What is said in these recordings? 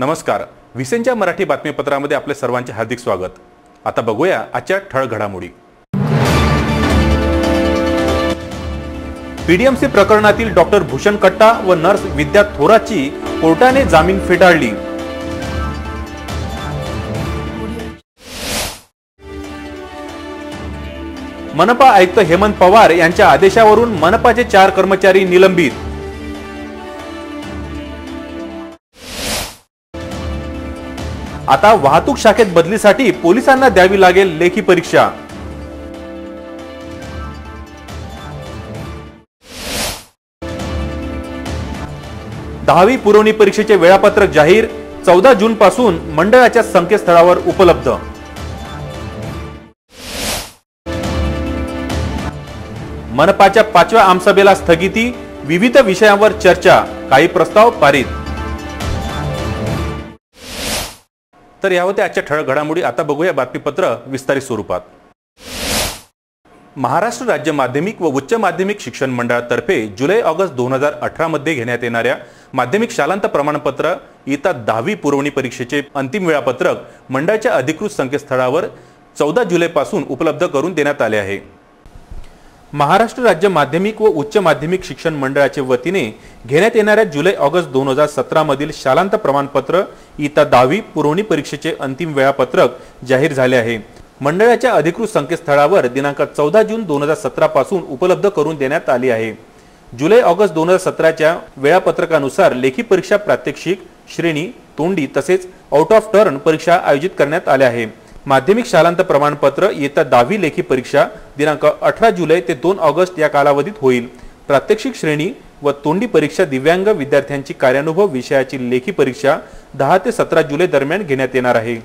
नमस्कार. विसेंच्या मराठी बातमीपत्रामध्ये आपले सर्वांचे हार्दिक स्वागत. आता बघूया आजच्या ठळक घडामोडी. पीडीएमसी प्रकरणातील डॉक्टर भूषण कट्टा व नर्स विद्या थोरातची कोर्टाने जामीन फेटाळली. मनपा आयुक्त हेमंत पवार यांच्या आदेशावरून मनपाचे 4 कर्मचारी निलंबित. आता वाहतूक शाखेत बदलीसाठी पोलिसांना द्यावी लागेल लेखी परीक्षा. दहावी पुरवणी परीक्षेचे वेळापत्रक जाहीर. 14 जून पासून मंडळाच्या संकेतस्थळावर उपलब्ध. मनपाच्या 5व्या आमसभेला स्थगिती. विविध विषयांवर चर्चा. काही प्रस्ताव पारित. तर या होत्या आजच्या ठळक घडामोडी. आता बघूया बातमीपत्र विस्तारित स्वरूपात. महाराष्ट्र राज्य माध्यमिक व उच्च माध्यमिक शिक्षण मंडळातर्फे जुलै-ऑगस्ट 2018 मध्ये घेण्यात येणाऱ्या माध्यमिक शालांत प्रमाणपत्र इयत्ता 10वी पुरवणी परीक्षेचे अंतिम वेळापत्रक मंडळाच्या अधिकृत संकेतस्थळावर 14 जुलैपासून उपलब्ध करून देण्यात आले आहे. महाराष्ट्र राज्य माध्यमिक व उच्च माध्यमिक शिक्षण मंडळाच्या वतीने घेण्यात येणाऱ्या जुलै-ऑगस्ट 2017 मधील शालांत प्रमाणपत्र इयत्ता 10वी पुरवणी परीक्षेचे अंतिम वेळापत्रक जाहीर झाले आहे. मंडळाच्या अधिकृत संकेतस्थळावर दिनांक 14 जून 2017 पासून उपलब्ध करून देण्यात आली आहे. जुलै-ऑगस्ट 2017च्या वेळापत्रकानुसार लेखी परीक्षा, प्रात्यक्षिक, श्रेणी, तोंडी तसेच आउट ऑफ टर्न परीक्षा आयोजित करण्यात आल्या आहे. माध्यमिक शालांत प्रमाणपत्र इयत्ता 10वी लेखी परीक्षा दिनांक 18 जुलै ते 2 ऑगस्ट या कालावधीत होईल. प्रात्यक्षिक, श्रेणी व तोंडी परीक्षा दिव्यांग विद्यार्थ्यांची कार्यानुभव विषयाची लेखी परीक्षा 10 ते 17 जुलै दरम्यान घेण्यात येणार आहे.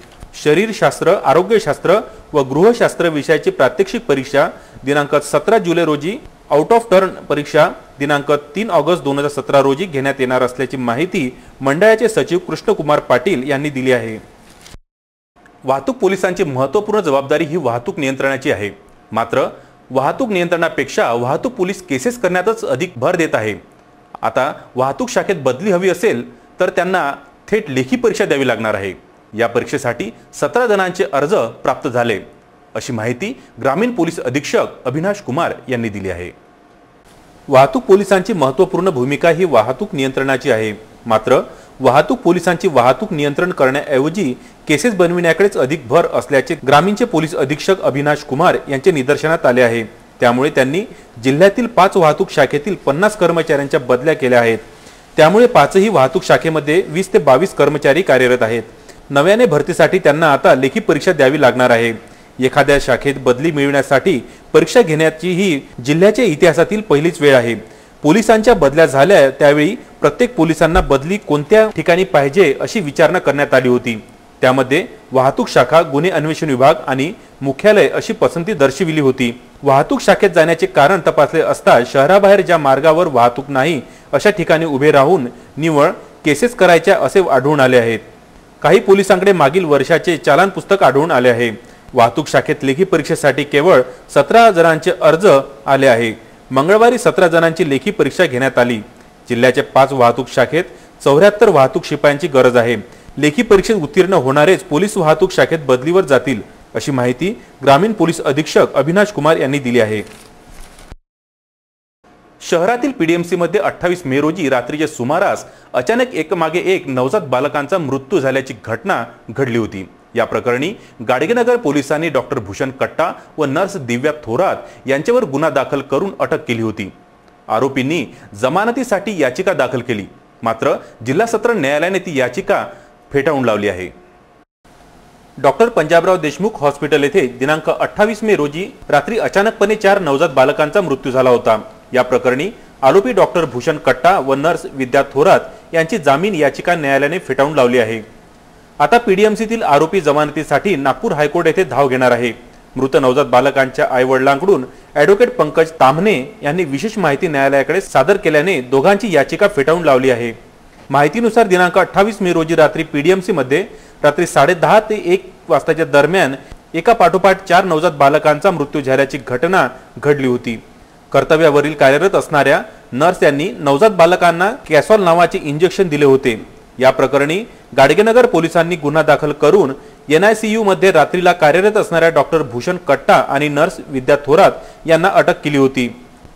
शरीरशास्त्र, आरोग्यशास्त्र व गृहशास्त्र विषयाची प्रात्यक्षिक परीक्षा दिनांक 17 जुलै रोजी, आउट ऑफ टर्न परीक्षा दिनांक 3 ऑगस्ट 2017 रोजी घेण्यात येणार असल्याची माहिती मंडळाचे सचिव कृष्णकुमार पाटील यांनी दिली आहे. वाहतूक पोलिसांची महत्त्वपूर्ण जबाबदारी ही वाहतूक नियंत्रणाची आहे. मात्र वाहतूक नियंत्रणापेक्षा वाहतूक पोलीस केसेस करण्यातच अधिक भर देत आहे. आता वाहतूक शाखेत बदली हवी असेल तर त्यांना थेट लेखी परीक्षा द्यावी लागणार आहे. या परीक्षेसाठी 17 जणांचे अर्ज प्राप्त झाले, अशी माहिती ग्रामीण पोलीस अधीक्षक अविनाश कुमार यांनी दिली आहे. वाहतूक पोलिसांची महत्त्वपूर्ण भूमिका ही वाहतूक नियंत्रणाची आहे. मात्र वाहतूक पोलिसांची वाहतूक नियंत्रण करण्याऐवजी केसेस बनविण्याकडेच अधिक भर असल्याचे ग्रामीणचे पोलीस अधीक्षक अविनाश कुमार यांचे निदर्शनात आले आहे. त्यामुळे त्यांनी जिल्ह्यातील 5 वाहतूक शाखेतील 50 कर्मचाऱ्यांच्या बदल्या केल्या आहेत. त्यामुळे 5ही वाहतूक शाखेमध्ये 20 ते 22 कर्मचारी कार्यरत आहेत. नव्याने भरतीसाठी त्यांना आता लेखी परीक्षा द्यावी लागणार आहे. एखाद्या शाखेत बदली मिळवण्यासाठी परीक्षा घेण्याची ही जिल्ह्याच्या इतिहासातील पहिलीच वेळ आहे. पोलिसांच्या बदल्या झाल्या त्यावेळी प्रत्येक पोलिसांना बदली कोणत्या ठिकाणी पाहिजे अशी विचारणा करण्यात आली होती. त्यामध्ये वाहतूक शाखा, गुन्हे अन्वेषण विभाग आणि मुख्यालय अशी पसंती दर्शविली होती. वाहतूक शाखेत जाण्याचे कारण तपासले असता शहराबाहेर ज्या मार्गावर वाहतूक नाही अशा ठिकाणी उभे राहून निव्वळ केसेस करायच्या असे आढळून आले आहेत. काही पोलिसांकडे मागील वर्षाचे चालान पुस्तक आढळून आले आहे. वाहतूक शाखेत लेखी परीक्षेसाठी केवळ 17 जणांचे अर्ज आले आहे. मंगळवारी 17 जणांची लेखी परीक्षा घेण्यात आली. जिल्ह्याच्या 5 वाहतूक शाखेत 74 वाहतूक शिपायांची गरज आहे. लेखी परीक्षेत उत्तीर्ण होणारेच पोलीस वाहतूक शाखेत बदलीवर जातील, अशी माहिती ग्रामीण पोलीस अधीक्षक अविनाश कुमार यांनी दिली आहे. शहरातील पीडीएमसी मध्ये 28 मे रोजी रात्रीच्या सुमारास अचानक एकमागे एक नवजात बालकांचा मृत्यू झाल्याची घटना घडली होती. या प्रकरणी गाडगेनगर पोलिसांनी डॉक्टर भूषण कट्टा व नर्स दिव्या थोरात यांच्यावर गुन्हा दाखल करून अटक केली होती. आरोपींनी जमानतीसाठी याचिका दाखल केली. मात्र जिल्हा सत्र न्यायालयाने ती याचिका फेटाळून लावली आहे. डॉक्टर पंजाबराव देशमुख हॉस्पिटल येथे दिनांक 28 मे रोजी रात्री अचानकपणे 4 नवजात बालकांचा मृत्यू झाला होता. या प्रकरणी आरोपी डॉक्टर भूषण कट्टा व नर्स विद्या थोरात यांची जामीन याचिका न्यायालयाने फेटाळून लावली आहे. आता पीडीएमसीतील आरोपी जमानतीसाठी नागपूर हायकोर्ट येथे धाव घेणार आहे. मृत नवजात बालकांच्या आईवडिलांकडून ॲडव्होकेट पंकज ताम्हणे यांनी विशेष माहिती न्यायालयाकडे सादर केल्याने दोघांची याचिका फेटाळून लावली आहे. माहितीनुसार दिनांक 28 मे रोजी रात्री पीडीएमसी मध्ये रात्री 10:30 ते 1 वाजताच्या दरम्यान एका पाठोपाठ 4 नवजात बालकांचा मृत्यू झाल्याची घटना घडली होती. कर्तव्यावरील कार्यरत असणाऱ्या नर्स यांनी नवजात बालकांना कॅसॉल नावाचे इंजेक्शन दिले होते. या प्रकरणी गाडगेनगर पोलिसांनी गुन्हा दाखल करून NICU मध्ये रात्रीला कार्यरत असणाऱ्या डॉक्टर भूषण कट्टा आणि नर्स विद्या थोरात यांना अटक केली होती।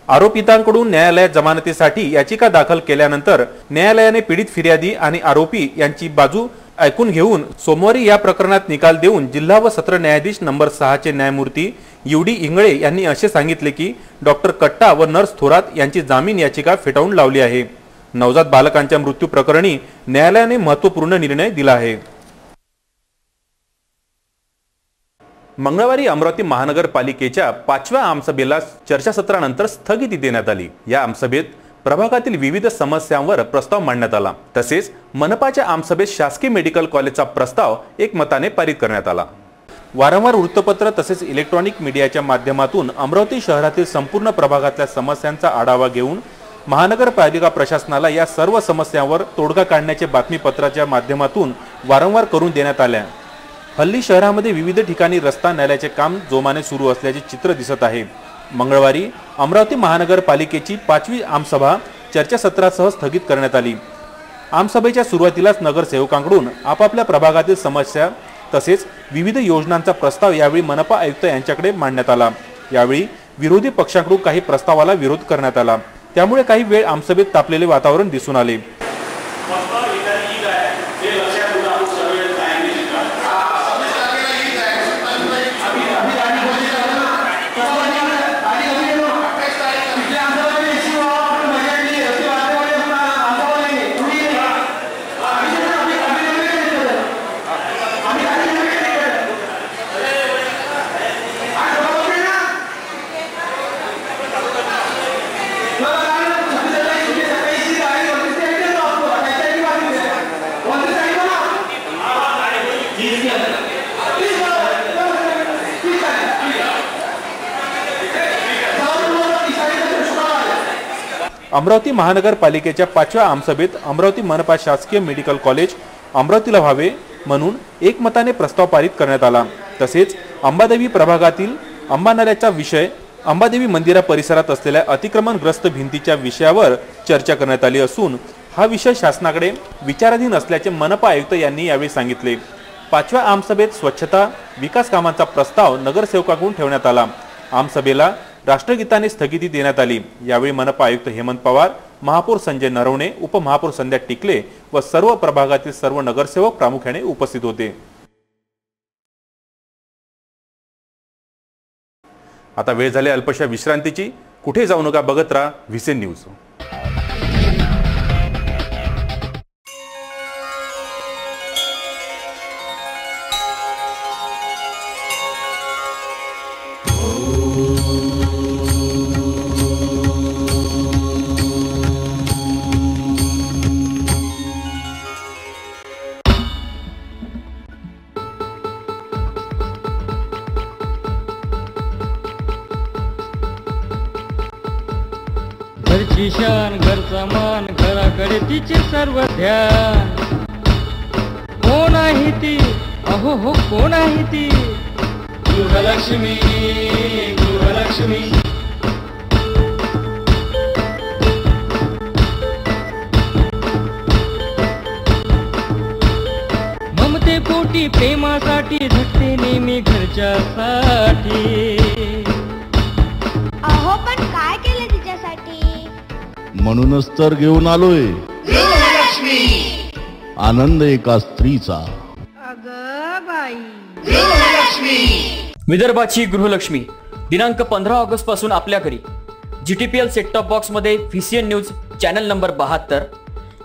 आरोपितांकडून न्यायालयात जमानतीसाठी याचिका दाखल केल्यानंतर न्यायालयाने पीडित फिर्यादी आणि आरोपी यांची बाजू ऐकून घेऊन सोमवारी या प्रकरणात निकाल देऊन जिल्हा व सत्र न्यायाधीश नंबर 6 चे न्यायमूर्ती UD इंगळे यांनी असे सांगितले की डॉक्टर कट्टा व नर्स थोरात यांची जामीन याचिका फेटाळून लावली आहे। नवजात बालकांच्या मृत्यू प्रकरणी न्यायालयाने महत्त्वपूर्ण निर्णय दिला आहे। मंगळवारी अमरावती महानगरपालिकेच्या 5व्या आमसभेला चर्चासत्रानंतर स्थगिती देण्यात आली। या आमसभेत प्रभागातील विविध समस्यांवर प्रस्ताव मांडण्यात आला। तसेच मनपाच्या आमसभेत शासकीय मेडिकल कॉलेजचा प्रस्ताव एकमताने पारित करण्यात आला। वारंवार वृत्तपत्र तसेच इलेक्ट्रॉनिक मीडियाच्या माध्यमातून अमरावती शहरातील संपूर्ण प्रभागातल्या समस्यांचा आढावा घेऊन महानगरपालिका प्रशासनाला या सर्व समस्यांवर तोडगा काढण्याचे बातमीपत्राच्या माध्यमातून वारंवार करून देण्यात आल्या। हल्ली शहरामध्ये विविध ठिकाणी रस्ता नाल्याचे काम जोमाने सुरू असल्याचे चित्र दिसत आहे। मंगळवारी अमरावती महानगरपालिकेची 5वी आमसभा चर्चासत्रासह स्थगित करण्यात आली। आमसभेच्या सुरुवातीलाच नगरसेवकांकडून आपापल्या प्रभागातील समस्या तसेच विविध योजनांचा प्रस्ताव यावेळी मनपा आयुक्त यांच्याकडे मांडण्यात आला। यावेळी विरोधी पक्षांकडून काही प्रस्तावाला विरोध करण्यात आला। त्यामुळे काही वेळ आमसभेत तापलेले वातावरण दिसून आले। अमरावती महानगरपालिकेच्या 5व्या आमसभेत अमरावती मनपा शासकीय मेडिकल कॉलेज अमरावतीला व्हावे म्हणून एकमताने प्रस्ताव पारित करण्यात आला। तसेच अंबादेवी प्रभागातील अंबानाल्याचा विषय अंबादेवी मंदिरा परिसरात असलेल्या अतिक्रमणग्रस्त भिंतीच्या विषयावर चर्चा करण्यात आली असून हा विषय शासनाकडे विचाराधीन असल्याचे मनपा आयुक्त यांनी यावेळी सांगितले। 5व्या आमसभेत स्वच्छता विकास कामांचा प्रस्ताव नगरसेवकांकडून ठेवण्यात आला। आमसभेला राष्ट्रगीताने स्थगिती देण्यात आली। यावेळी मनपा आयुक्त हेमंत पवार, महापौर संजय नरवणे, उपमहापौर संध्या टिकले व सर्व प्रभागातील सर्व नगरसेवक प्रामुख्याने उपस्थित होते। आता वेळ झाली अल्पशा विश्रांतीची। कुठे जाऊ नका, बघत राहा व्हीसीएन न्यूज। घरची शान घरचा मान घराकडे तिचे सर्व ध्यान। कोण आहे ती, अहो हो कोण आहे ती, गृहलक्ष्मी गृहलक्ष्मी। ममते पोटी प्रेमासाठी झटते नेहमी घरच्यासाठी। अहो पण काय केलं तिच्यासाठी, म्हणूनच तर घेऊन आलोय गृहलक्ष्मी। आनंद एका स्त्रीचा। अगं बाई, गृहलक्ष्मी। विदर्भाची गृहलक्ष्मी दिनांक 15 ऑगस्ट पासून आपल्या घरी। GTPL सेट टॉप बॉक्स मध्ये VCN news channel number 72,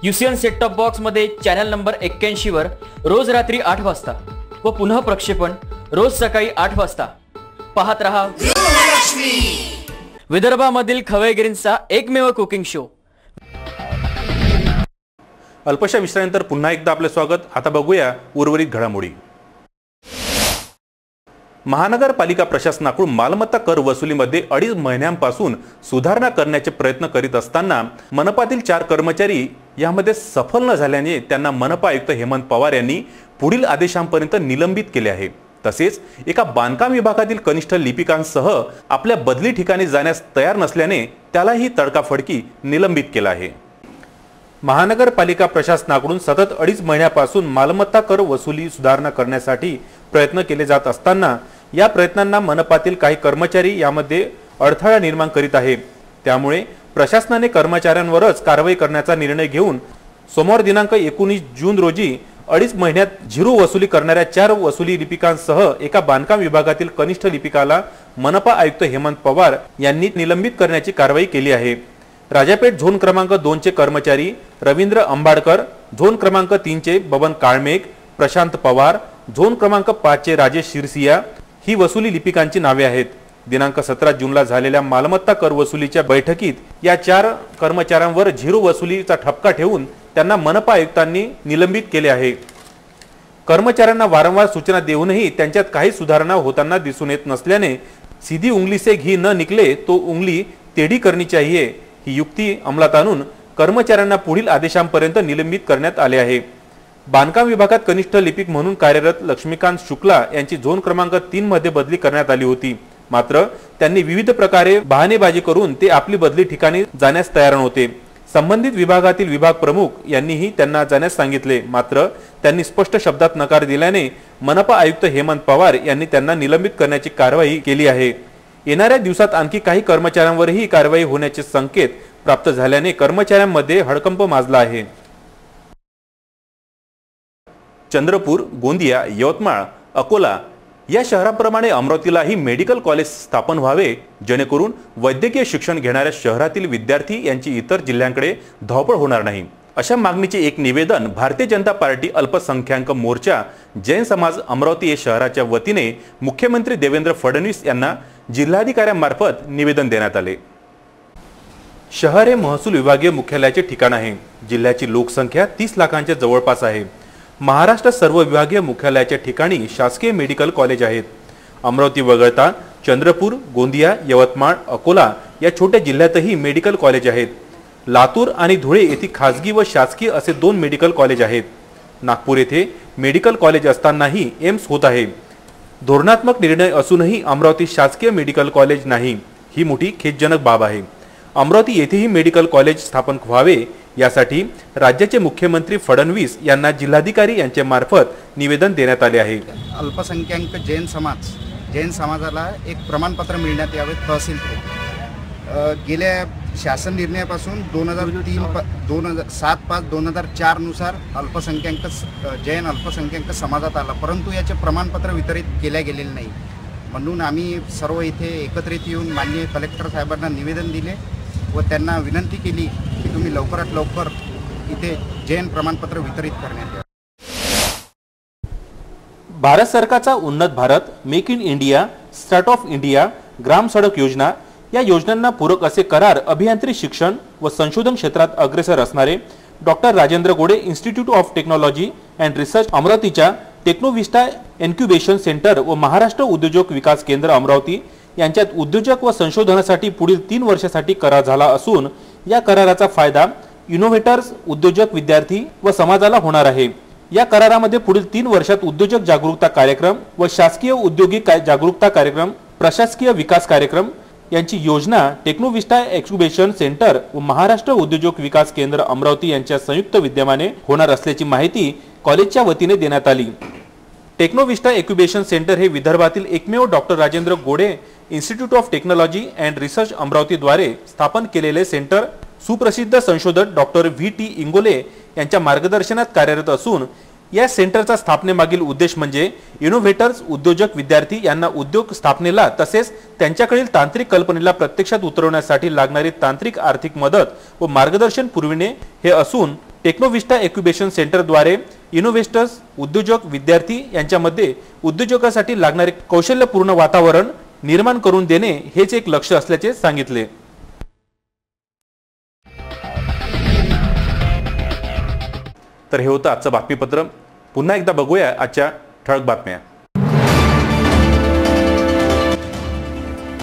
UCN set top box मध्ये चॅनल नंबर 81 वर रोज रात्री 8 वाजता व पुन्हा प्रक्षेपण रोज सकाळी 8 वाजता। पाहत रहा गृहलक्ष्मी। विदर्भामधील खवयगिरींचा एकमेव कुकिंग शो। अल्पशा विश्रांतीनंतर पुन्हा एकदा आपले स्वागत। आता बघूया उर्वरित घडामोडी। महानगरपालिका प्रशासनाकडून मालमत्ता कर वसुलीमध्ये 2.5 महिन्यांपासून सुधारणा करण्याचे प्रयत्न करीत असताना मनपातील 4 कर्मचारी यामध्ये सफल न झाल्याने त्यांना मनपा आयुक्त हेमंत पवार यांनी पुढील आदेशांपर्यंत निलंबित केले आहे। तसेच एका बांधकाम विभागातील कनिष्ठ लिपिकांसह आपल्या बदली ठिकाणी जाण्यास तयार नसल्याने त्यालाही तडकाफडकी निलंबित केला आहे। महानगरपालिका प्रशासनाकडून सतत 2.5 महिन्यापासून मालमत्ता कर वसुली सुधारणा करण्यासाठी प्रयत्न केले जात असताना या प्रयत्नांना मनपातील काही कर्मचारी यामध्ये अडथळा निर्माण करीत आहे। त्यामुळे प्रशासनाने कर्मचाऱ्यांवरच कारवाई करण्याचा निर्णय घेऊन सोमवार दिनांक 19 जून रोजी 2.5 महिन्यात झिरो वसुली करणाऱ्या 4 वसुली लिपिकांसह एका बांधकाम विभागातील कनिष्ठ लिपिकाला मनपा आयुक्त हेमंत पवार यांनी निलंबित करण्याची कारवाई केली आहे। राजापेठ झोन क्रमांक 2 चे कर्मचारी रवींद्र अंबाडकर, झोन क्रमांक 3 चे बबन काळमेघ, प्रशांत पवार, झोन क्रमांक 5 चे राजेश शिरसिया ही वसुली लिपिकांची नावे आहेत। दिनांक 17 जूनला झालेल्या मालमत्ता कर वसुलीच्या बैठकीत या 4 कर्मचाऱ्यांवर झिरो वसुलीचा ठपका ठेवून त्यांना मनपा आयुक्तांनी निलंबित केले आहे। कर्मचाऱ्यांना वारंवार सूचना देऊनही त्यांच्यात काही सुधारणा होताना दिसून येत नसल्याने सीधी उंगली से घी न निकले तो उंगली टेढ़ी करनी चाहिए ही युक्ती अंमलात आणून कर्मचाऱ्यांना पुढील आदेशांपर्यंत निलंबित करण्यात आले आहे। बांधकाम विभागात कनिष्ठ लिपिक म्हणून कार्यरत लक्ष्मीकांत शुक्ला यांची झोन क्रमांक 3 मध्ये बदली करण्यात आली होती। मात्र त्यांनी विविध प्रकारे बहाणेबाजी करून ते आपली बदली ठिकाणी जाण्यास तयार नव्हते। संबंधित विभागातील विभाग प्रमुख यांनीही त्यांना जाण्यास सांगितले, मात्र त्यांनी स्पष्ट शब्दात नकार दिल्याने मनपा आयुक्त हेमंत पवार यांनी त्यांना निलंबित करण्याची कारवाई केली आहे। येणाऱ्या दिवसात आणखी काही कर्मचाऱ्यांवरही कारवाई होण्याचे संकेत प्राप्त झाल्याने कर्मचाऱ्यांमध्ये हडकंप माजला आहे। चंद्रपूर, गोंदिया, यवतमाळ, अकोला या शहराप्रमाणे अमरावतीलाही मेडिकल कॉलेज स्थापन व्हावे, जेणेकरून वैद्यकीय शिक्षण घेणाऱ्या शहरातील विद्यार्थी यांची इतर जिल्ह्यांकडे धावपळ होणार नाही। अशा मागणीचे एक निवेदन भारतीय जनता पार्टी अल्पसंख्याक मोर्चा जैन समाज अमरावती या शहराच्या वतीने मुख्यमंत्री देवेंद्र फडणवीस यांना जिल्हाधिकाऱ्यांमार्फत निवेदन देण्यात आले। शहर हे महसूल विभागीय मुख्यालयाचे ठिकाण आहे। जिल्ह्याची लोकसंख्या 30 लाखांच्या जवळपास आहे। महाराष्ट्र सर्व विभागीय मुख्यालयाच्या ठिकाणी शासकीय मेडिकल कॉलेज आहेत। अमरावती वगळता चंद्रपूर, गोंदिया, यवतमाळ, अकोला या छोट्या जिल्ह्यातही मेडिकल कॉलेज आहेत। लातूर आणि धुळे येथे खासगी व शासकीय असे 2 मेडिकल कॉलेज आहेत। नागपूर येथे मेडिकल कॉलेज असतानाही एम्स होत आहे। धोरणात्मक निर्णय असूनही अमरावती शासकीय मेडिकल कॉलेज नाही, ही मोठी खेदजनक बाब आहे। अमरावती येथेही मेडिकल कॉलेज स्थापन व्हावे यासाठी राज्याचे मुख्यमंत्री फडणवीस यांना जिल्हाधिकारी यांच्या मार्फत निवेदन देण्यात आले आहे। अल्पसंख्याक जैन समाजाला एक प्रमाणपत्र मिळण्यात यावे तहसील गेल्या शासन निर्णयापासून 2007-5-2004 नुसार जैन अल्पसंख्याक समाजात आला, परंतु याचे प्रमाणपत्र वितरित केले गेलेले नाही। म्हणून आम्ही सर्व इथे एकत्रित येऊन माननीय कलेक्टर साहेबांना निवेदन दिले व त्यांना विनंती केली की तुम्ही लवकरात लवकर इथे जैन प्रमाणपत्र वितरित करण्यात यावे। भारत सरकारचा Unnat Bharat, make in India, startup India, Gram Sadak Yojana या योजनांना पूरक असे करार अभियांत्रिक शिक्षण व संशोधन क्षेत्रात अग्रेसर असणारे doctor Rajendra Gode institute of technology and research अमरावतीच्या टेक्नोविस्टा इन्क्युबेशन सेंटर व महाराष्ट्र उद्योजक विकास केंद्र अमरावती यांच्यात उद्योजक व संशोधनासाठी पुढील 3 वर्षासाठी करार झाला असून या कराराचा फायदा इनोव्हेटर्स, उद्योजक, विद्यार्थी व समाजाला होणार आहे। या करारामध्ये पुढील 3 वर्षात उद्योजक जागरूकता कार्यक्रम व शासकीय औद्योगिक जागरूकता कार्यक्रम, प्रशासकीय विकास कार्यक्रम यांची योजना टेक्नोविस्टा इन्क्युबेशन सेंटर व महाराष्ट्र उद्योजक विकास केंद्र अमरावती यांच्या संयुक्त विद्यमाने होणार असल्याची माहिती कॉलेजच्या वतीने देण्यात आली। टेक्नोविस्टा इन्क्युबेशन सेंटर हे विदर्भातील एकमेव doctor Rajendra Gode institute of technology and research Amravati द्वारे स्थापन केलेले सेंटर सुप्रसिद्ध संशोधक डॉक्टर VT इंगोले यांच्या मार्गदर्शनात कार्यरत असून या सेंटरचा स्थापनेमागील उद्देश म्हणजे इनोव्हेटर्स, उद्योजक, विद्यार्थी यांना उद्योग स्थापनेला तसेच त्यांच्याकडील तांत्रिक कल्पनेला प्रत्यक्षात उतरवण्यासाठी लागणारी तांत्रिक आर्थिक मदत व मार्गदर्शन पुरविणे हे असून टेक्नोविस्टा इन्क्युबेशन सेंटरद्वारे इनोव्हेटर्स, उद्योजक, विद्यार्थी यांच्यामध्ये उद्योजकासाठी लागणारे कौशल्यपूर्ण वातावरण निर्माण करून देणे हेच एक लक्ष्य असल्याचे सांगितले। तर हे होतं आजचं बातमीपत्र। पुन्हा एकदा बघूया आजच्या ठळक बातम्या।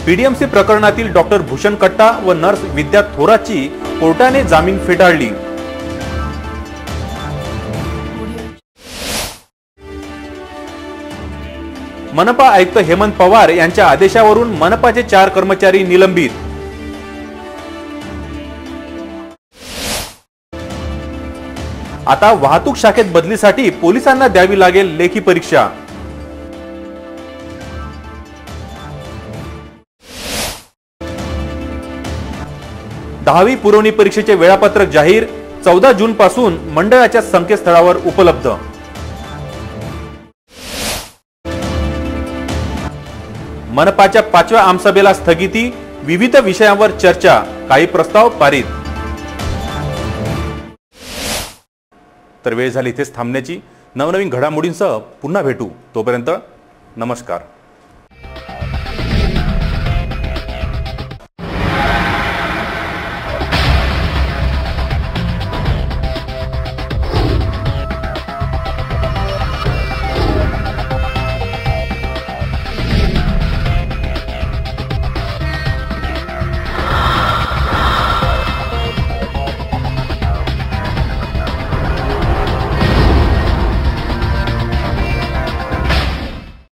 पीडीएमसी प्रकरणातील डॉक्टर भूषण कट्टा व नर्स विद्या थोरातची कोर्टाने जामीन फेटाळली। मनपा आयुक्त हेमंत पवार यांच्या आदेशावरून मनपाचे 4 कर्मचारी निलंबित। आता वाहतूक शाखेत बदलीसाठी पोलिसांना द्यावी लागेल लेखी परीक्षा. दहावी पुरवणी परीक्षेचे वेळापत्रक जाहीर. 14 जून पासून मंडळाच्या संकेतस्थळावर उपलब्ध. मनपाच्या 5व्या आमसभेला स्थगिती. विविध विषयांवर चर्चा. काही प्रस्ताव पारित. तर वेळ झाली इथेच थांबण्याची. नवनवीन घडामोडींसह पुन्हा भेटू. तोपर्यंत नमस्कार.